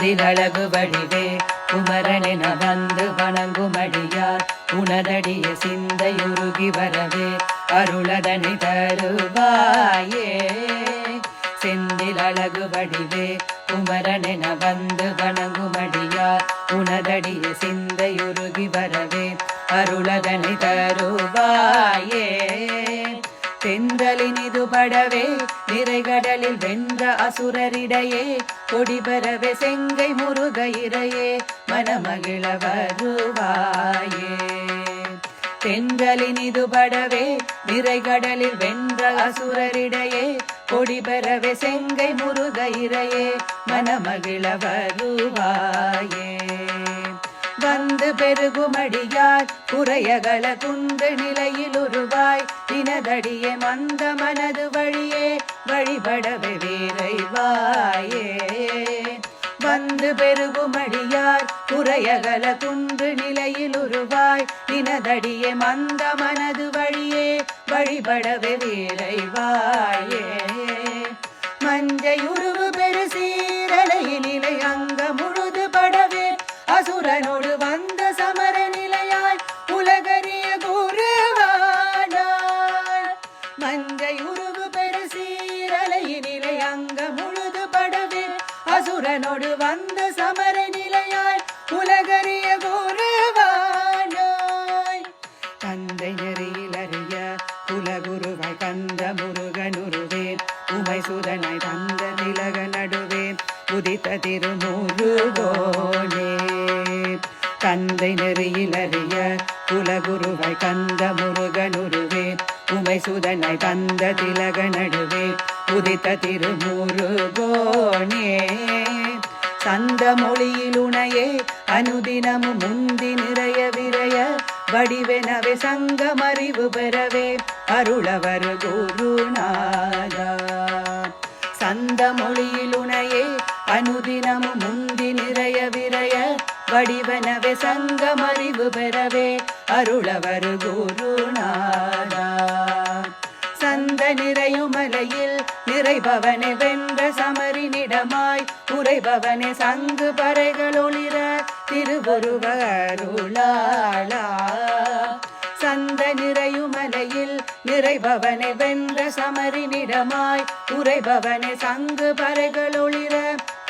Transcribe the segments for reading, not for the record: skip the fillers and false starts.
செந்தில் அழகு வடிவே குமரனென வந்து வணங்குமடியார் உனதடிய சிந்தையுருகி வரவே அருளதனை தருவாயே. செந்தில் அழகு வடிவே குமரனென வந்து வணங்குமடியார் உனதடிய சிந்தையுருகி வரவே அருளதனை தருவாயே. தென்றலினிது படவே நிறைகடலில் வென்ற அசுரரிடையே கொடிபெறவே செங்கை முருக இறையே மனமகிழ வருவாயே. தென்றலினிது படவே நிறைகடலில் வென்ற அசுரரிடையே கொடிபெறவே செங்கை முருக இறையே மனமகிழ வருவாயே. வந்து பெருகுமடியார் குறையகள குன்று நிலையில் உருவாய் தினதடிய மந்த மனது வழியே வழிபடவே விரைவாயே. வந்து பெருகுமடியார் குறையகள குன்று நிலையில் உருவாய் தினதடிய மந்த மனது வழியே வழிபடவே விரைவாயே. மஞ்சை உருவு பெரு சீரலையினிலை அங்க முழுது படவே அசுரனோடு வந்த சமர நிலையாய் உலகறிய குருவானாய். மஞ்சை உருவு பெரு சீரலையினிலை அங்க முழுது படவே அசுரனோடு வந்த சமர நிலையாய் உலகறிய குருவானாய். தந்தை நெறியில் அறிய குலகுருவாய் கந்த முருகனுருவே உமை சுதனாய் தந்த திலக நடுவே உதித்த திருமுருகோனே. தந்தை நெறியில் அறிய குலகுருவாய் கந்த முருகனுருவே உமை சுதனாய் தந்த திலக நடுவே உதித்த திருமுருகோனே. சந்த மொழியில் உனையே அனுதினமும் முந்தி நிறைய விரைய வடிவெனவே சங்கமறிவு பெறவே அருளவர் குருநாதா. சந்த மொழியில் உனையே அனுதினமும் முந்தி நிறைய விரைய வடிவனவே சங்கமறிவு பெறவே அருளவர் குருநாதா. சந்த நிறையுமலையில் நிறைபவனை வென்ற சமரினிடமாய் உரைபவனை சங்கு பறைகள் ஒளிர திருவுருவருளாளா. சந்த நிறையுமலையில் நிறைபவனை வென்ற சமரினிடமாய் உரைபவனை சங்கு பறைகள் ஒளிர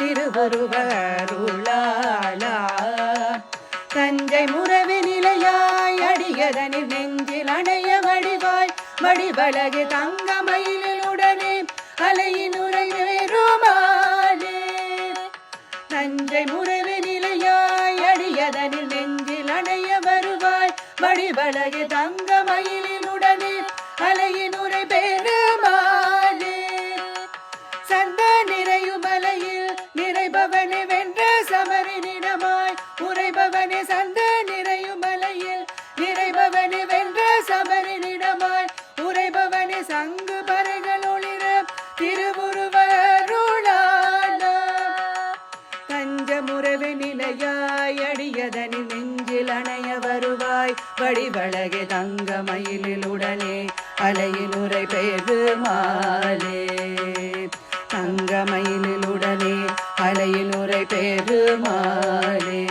திருவுருவருளாளா. தஞ்சை முறவி நிலையாய் அடியதனில் நெஞ்சில் அணைய வடிவாய் வடிவழகு தங்க மயிலுடனே அலையின் உரை வேறுமானே. தஞ்சை முறவி நிலையாய் அடியதனில் நெஞ்சில் அணைய வருவாய் வடிவழகு தங்க மயிலுடனே அலையின் உரை பெருமானே. சந்த நிறையுமலையில் நிறைபவனை வென்ற சமரினிடமாய் உரைபவனை சந்த நிறையுமலையில் நிறைபவனை வென்ற சமரினிடமாய் உரைபவனை சங்கு பறைகள் ஒளிர திருவுருவருளாளா. தஞ்ச முறவு நிலையாய் அடியதனில் நெஞ்சில் அணைய வருவாய் வடிவழகு தங்க மயிலுடனே அலையில் உரை பெருமாளே. தங்க மயிலுடனே அலையில் உரை பெருமாளே.